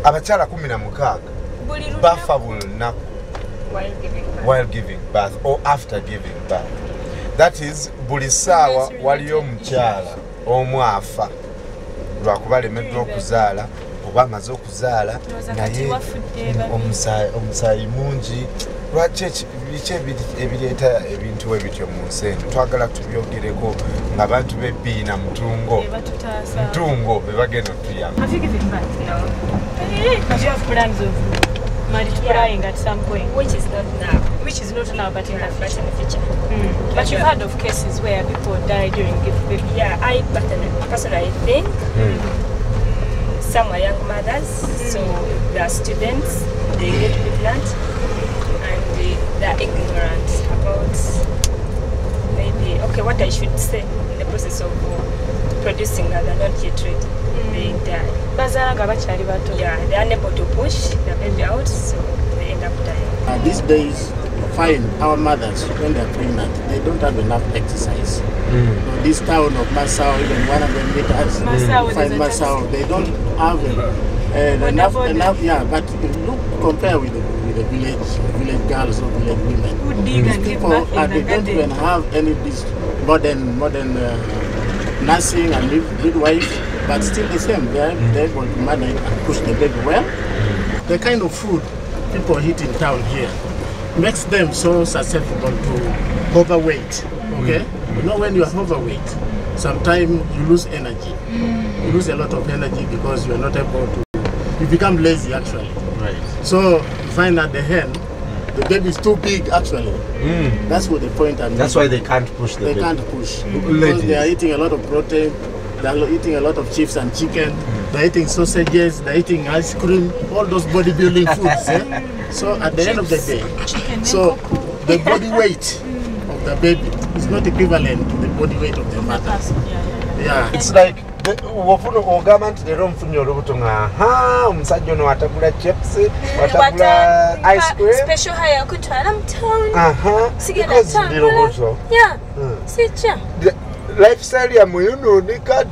abakyala 16 bafa buli lunaku while giving birth or after giving birth. That is buli ssaawa waliyo omukyala omu afa lwakuba alemeddwa okuzaala oba amaze okuzaala naye omusaayi mungi. Lwaki biki ebireeta ebintu ebityo mu nsi eno? Twagala tubyogereko ng'abantu b'ebbiina mutungo be bagenda okutuyamba. Multiplying at some point, which is not now, but in the future. But you've heard of cases where people die during birth. Yeah, I personally think some are young mothers, so they are students, they get pregnant, and they are ignorant about maybe what I should say in the process of producing that they're not yet ready. They die. Yeah, they are unable to push the baby out, so they end up dying. These days, find our mothers when they're pregnant, they don't have enough exercise. So this town of Masao, even 100 meters, find Masao, they don't have enough. Yeah, but look, compare with the village girls or village women. These people they don't even have any this modern nursing and midwife. But still the same, they're able to manage and push the baby well. The kind of food people eat in town here makes them so susceptible to overweight. Okay? You know, when you are overweight, sometimes you lose energy. You lose a lot of energy because you are not able to. You become lazy actually. Right. So you find at the end, the baby is too big actually. That's what the point I'm That's why they can't push the baby. They can't push because they are eating a lot of protein. They're eating a lot of chips and chicken. They're eating sausages. They're eating ice cream. All those bodybuilding foods. So at the end of the day, so the body weight of the baby is not equivalent to the body weight of the mother. Yeah. It's like ogamba nti leero nfunye olubuto nga omusajja ono watagula chips, watagula ice cream. Special hire kutwala mu town. Because ndi lubuto. Yeah. Sicha. Lifestyle ya muyonooneka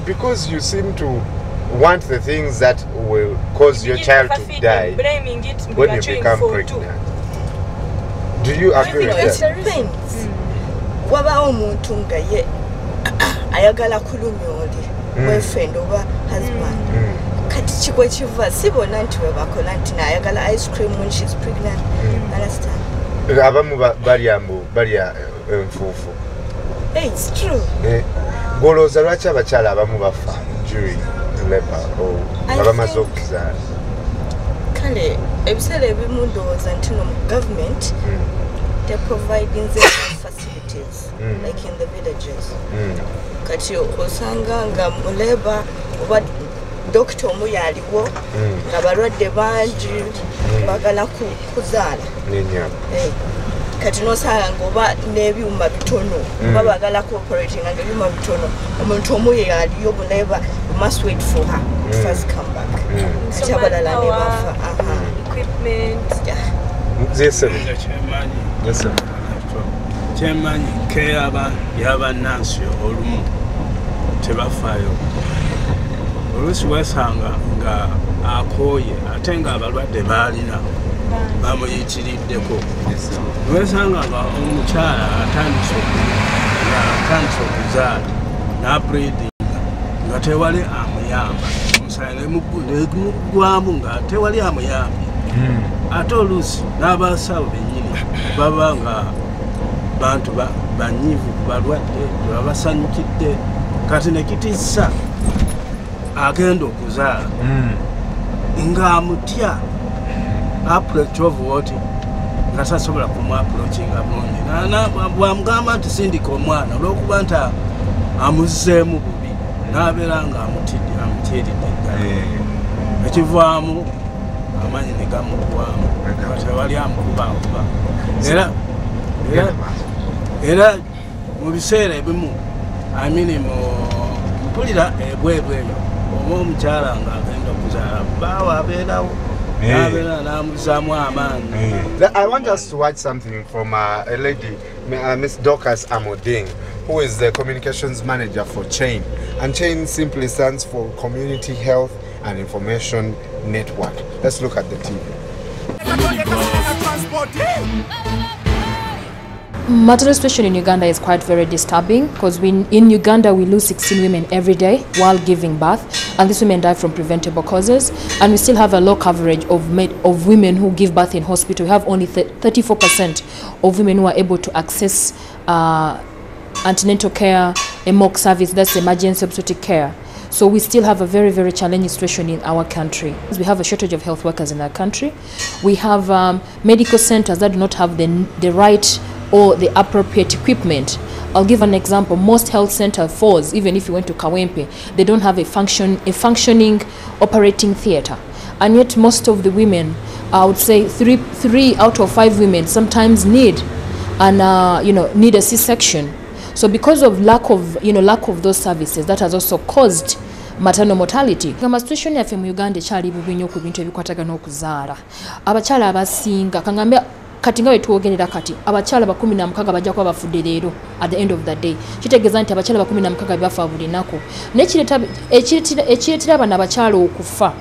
because you seem to want the things that will cause your child to die when you become pregnant. Do you agree with that? Waba omuntu nga ye ayagala kulumya oli boyfriend oba husband kati chikwe chiva sibona nti we bakola nti ayagala ice cream when she's pregnant. Understand? Abamu balya enfuufu. It's true. Golooza lwaki abakyala abamu bafa during labor abamaze okuzaala? Kale ebiseera ebimu ndowooza nti no government they're providing the facilities like in the villages. Kati osanga nga mu labor oba doctor omu yaliwo nga balwadde bangi bagala kuzaala. Kati nosanga ngoba n'ebyuma bitono babagala cooperating nga ebyuma bitono omuntu omu ye aliyo buleba must wait for her to first come back. Kati abalala ne bafa. Equipment. Yes, sir. Chairman Kayaba yaba nansi olumu tebafaayo. Olusi wasanga nga akoye ate nga abalwadde baalina bamuyitiriddeko. Wesanga nga omukyala atandise okuzaala n'abreedinga nga tewali amuyamba. Omusaayi negugwamu nga tewali amuyambye. Ate oluusi n'abasawo bennyini baba nga bantu banyiivu balwadde babasanyukidde kati nekitissa agenda okuzaala ng'amutya approach of what nga tasobola kumuapproachinga bulungi bwamugamba nti sindika omwana olw'okuba nti amuzzeemu bubi n'abeera nga amutyiridde ddala ekivaamu amanyi ne gamuggwamu tewali amukubakuba era mu biseera ebimu amini mpulira ebweru eyo oba omukyala nga agenda okuzaala baawa abeerawo I want us to watch something from a lady, Miss Dorcas Amoding, who is the communications manager for CHAIN. And CHAIN simply stands for Community Health and information network. Let's look at the TV. Maternal situation in Uganda is quite very disturbing because in Uganda we lose 16 women every day while giving birth, and these women die from preventable causes, and we still have a low coverage of women who give birth in hospital. We have only 34% of women who are able to access antenatal care, EMOC service, that's emergency obstetric care. So we still have a very, very challenging situation in our country. We have a shortage of health workers in our country. We have medical centers that do not have the right or the appropriate equipment. I'll give an example. Most health center FOS, even if you went to Kawempe, they don't have a functioning operating theater. And yet most of the women, I would say three out of 5 women sometimes need a C-section. So because of lack of those services, that has also caused maternal mortality. Kama situation yafe mu Uganda ekyali bubi nnyo ku bintu ebikwatagana okuzaala. Abakyala abasinga kangambya kati nga wetuwogerera kati abakyala 16 bajja kuba bafudde leero at the end of the day. Kitegeeza nti abakyala 16 bafa buli nnaku. Ekireetera bano abakyala okufa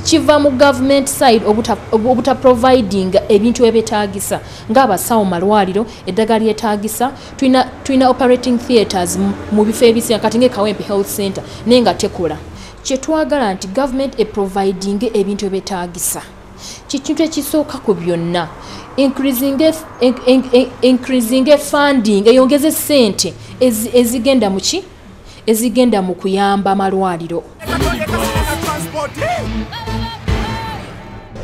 kiva mu government side obuta providing ebintu ebetaagisa ng'abasawo malwaliro eddagala lyetaagisa. Tulina operating theatres mu bifo ebisinga kati ng'Ekawempe health center naye nga tekola. Kye twagala nti government providing ebintu ebetaagisa kikintu ekisooka ku byonna. Increasing funding, eyongeze ssente ezigenda mu ki ezigenda mu kuyamba amalwaliro.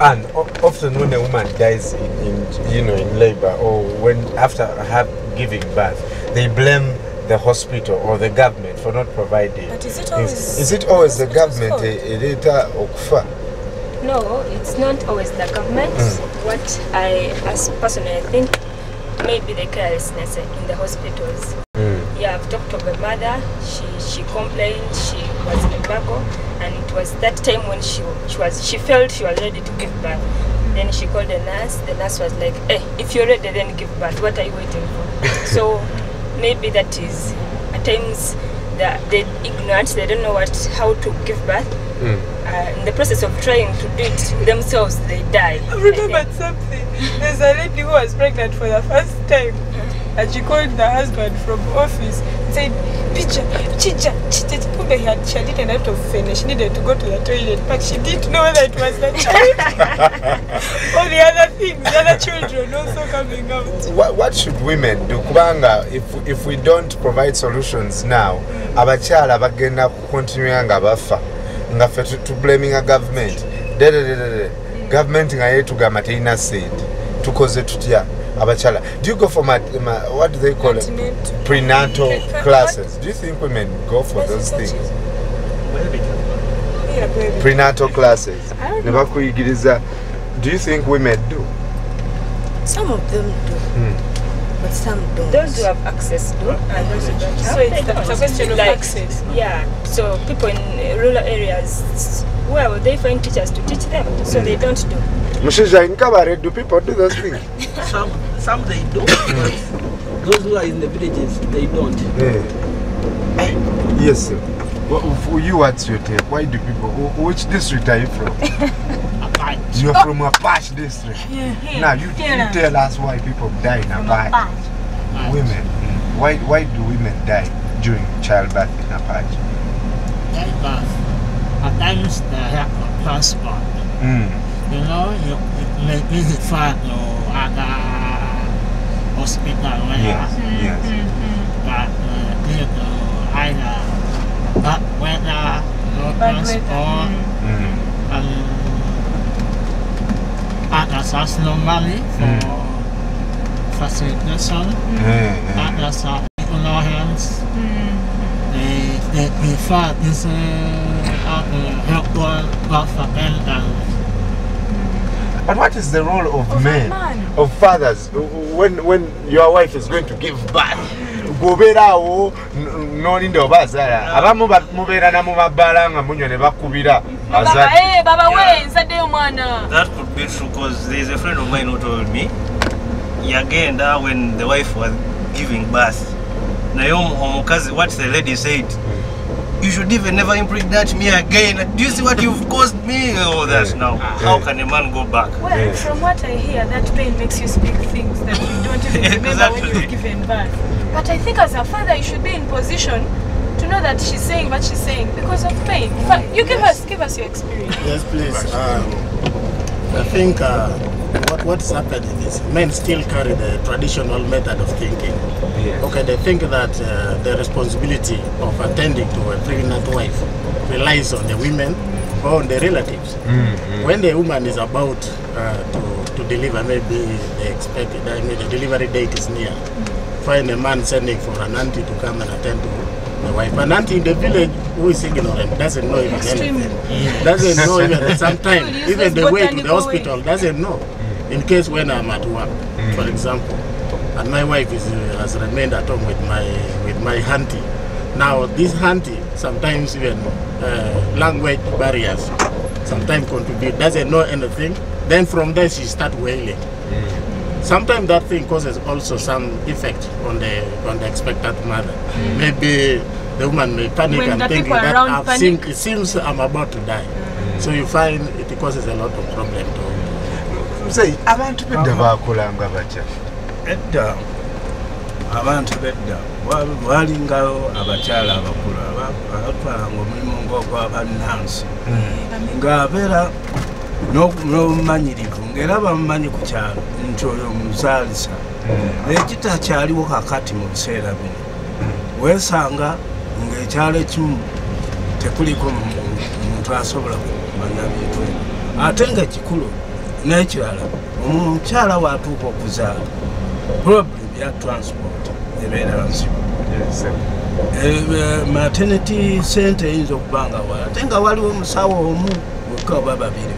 And often when a woman dies in labor or when after giving birth, they blame the hospital or the government for not providing. But is it always the government? No, it's not always the government. What I personally think, maybe the carelessness in the hospitals. Yeah, I've talked to my mother. She complained she was in labor, and it was that time when she felt she was ready to give birth. Then she called the nurse. The nurse was like, "Hey, if you're ready, then give birth. What are you waiting for?" So maybe that is at times they're ignorant. They don't know how to give birth. In the process of trying to do it themselves, they die. I remembered something. There's a lady who was pregnant for the first time, and she called the husband from office and said, Chicha, he had eaten out of finish. She needed to go to the toilet, but she didn't know that it was the child. All the other things, the other children also coming out. What should women do? Kubanga, if we don't provide solutions now, abachala bagenda continuing bafa. To blaming a government. Government nga yetugamba telina sente. Tukoze tutya abachala. Do you go for what do they call it? Prenatal classes. Do you think women go for those things? Prenatal classes. Do you think women do? Some of them do. But some don't. Those who have access do, and those who don't have. So it's a question of access. Yeah. So people in rural areas, where will they find teachers to teach them? So they don't do. Mushisha in Kabare, do people do those things? Some they do, but those who are in the villages, they don't. Yes, sir. For you, what's your take? Why do people? Which district are you from? You're from a Apache district. Now you tell us why people die in Apache. Women. Why do women die during childbirth in Apache? Childbirth. At times they have no transport. You know, you may visit far to other hospital where Yes. but due to either bad weather, no transport, and others has no money for facilitation, others are no hands. They prefer this help work for them. But what is the role of men, of fathers, when your wife is going to give birth? Goberawo nolindo bazala abamu mubera na mubabalanga munyo ne bakubira azali baba we nsadde omwana. That could be true because there is a friend of mine who told me yagenda when the wife was giving birth nayo omukazi what the lady said you should even never impregnate me again. Do you see what you've caused me? Oh, that's now. How can a man go back? Well, from what I hear, that pain makes you speak things that you don't even remember when you've given birth. But I think as a father, you should be in position to know that she's saying what she's saying because of pain. You give us your experience. Yes, please. I think what's happening is men still carry the traditional method of thinking. Yes. Okay, they think that the responsibility of attending to a pregnant wife relies on the women or on the relatives. When the woman is about to deliver, maybe they expect it, I mean, the delivery date is near. Find a man sending for an auntie to come and attend to the wife. An auntie in the village who is ignorant doesn't know even anything. Doesn't know even sometimes, even the way to the hospital, doesn't know. In case when I'm at work, for example, and my wife has remained at home with my auntie. Now this auntie sometimes even language barriers sometimes contribute, doesn't know anything. Then from there she start wailing. Sometimes that thing causes also some effect on the expectant mother. Maybe the woman may panic and think that it seems I'm about to die. So you find it causes a lot of problem to say abantu bedda bakolanga bacha edda abantu bedda walingawo abakyala abakulu abatwalanga omulimu ng'ogw'abannansi ng'abeera n'obumanyirivu ng'era bamumanyi ku kyalo nti oyo muzaalisa ekitakyaliwo kakati mu biseera bino weesanga ng'ekyalo ekimu tekuliko muntu asobola kumanya bintu ebyo ate ng'ekikulu n'ekirala omukyala watuuka okuzaala problem ya transport ebeera nzibu maternity center eyinza okuba nga wala ate nga waliwo omusawo omu wekka oba babiri